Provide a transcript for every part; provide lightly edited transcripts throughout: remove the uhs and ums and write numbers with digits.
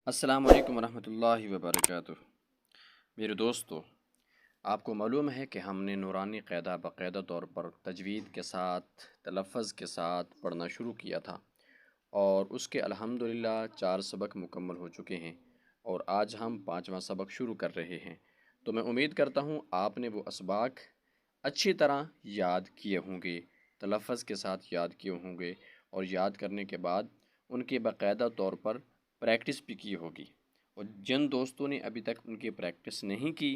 السلام علیکم ورحمۃ اللہ وبرکاتہ۔ میرے دوستو، آپ کو معلوم ہے کہ ہم نے نورانی قاعدہ باقاعدہ طور پر تجوید کے ساتھ تلفظ کے ساتھ پڑھنا شروع کیا تھا، اور اس کے الحمدللہ 4 سبق مکمل ہو چکے ہیں، اور آج ہم 5واں سبق شروع کر رہے ہیں۔ تو میں امید کرتا ہوں آپ نے وہ اسباق اچھی طرح یاد کیے ہوں گے، تلفظ کے ساتھ یاد کیے ہوں گے، اور یاد کرنے کے بعد ان کے باقاعدہ طور پر پریکٹس بھی کی ہوگی۔ اور جن دوستوں نے ابھی تک ان کی پریکٹس نہیں کی،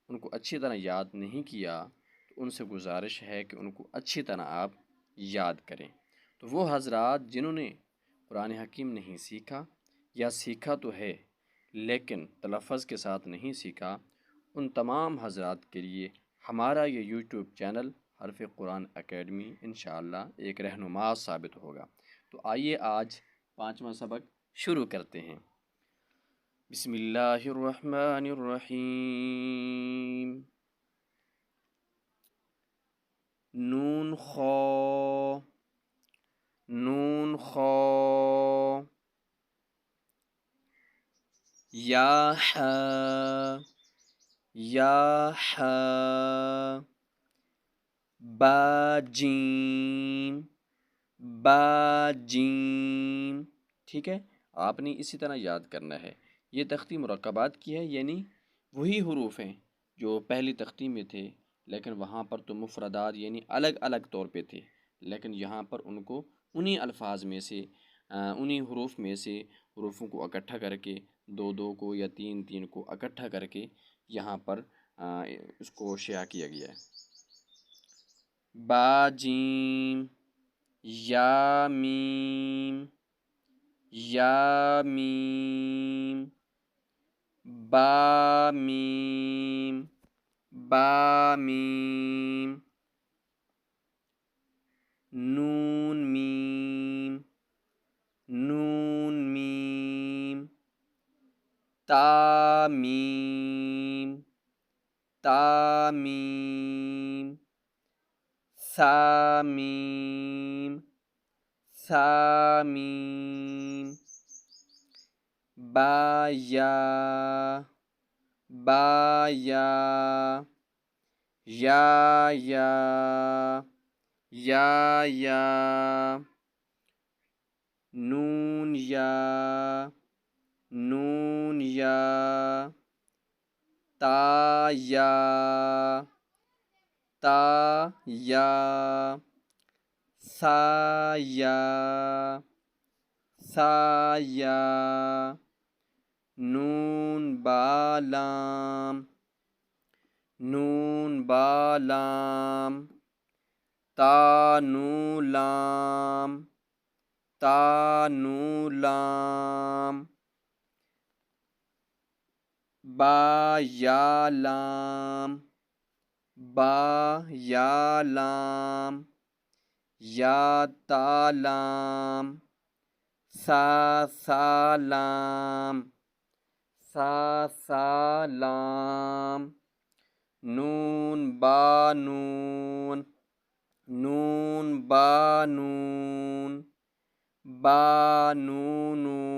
ان کو اچھی طرح یاد نہیں کیا، تو ان سے گزارش ہے کہ ان کو اچھی طرح آپ یاد کریں۔ تو وہ حضرات جنہوں نے قرآن حکیم نہیں سیکھا، یا سیکھا تو ہے لیکن تلفظ کے ساتھ نہیں سیکھا، ان تمام حضرات کے لیے ہمارا یہ یوٹیوب چینل حرف قرآن اکیڈمی انشاءاللہ ایک رہنما ثابت ہوگا۔ تو آئیے آج 5واں سبق شروع کرتے ہیں۔ بسم اللہ الرحمن الرحیم۔ نون خا، نون خا، یا حا، یا حا، با جیم، با جیم۔ ٹھیک ہے، آپ نے اسی طرح یاد کرنا ہے۔ یہ تختی مرکبات کی ہے، یعنی وہی حروف ہیں جو پہلی تختی میں تھے، لیکن وہاں پر تو مفردات یعنی الگ الگ طور پہ تھے، لیکن یہاں پر ان کو انہی الفاظ میں سے انہی حروف میں سے حروفوں کو اکٹھا کر کے، دو دو کو یا تین تین کو اکٹھا کر کے یہاں پر اس کو شائع کیا گیا ہے۔ با جیم، یا میم، یا میم، با میم، با میم، نون میم، نون میم، تا میم، تا میم، ثا میم، ثا میم، با یا، با یا، یا یا، یا یا، نون یا، نون یا، تا یا، تا یا، ثا یا، ثا یا، نون با لام، نون با لام، تا نو لام، تا نو لام، با یا لام، با یا لام، یا تا لام، ثا ثا لام، ثا ثا لام، نون با نون، نون با نون، با نو نون،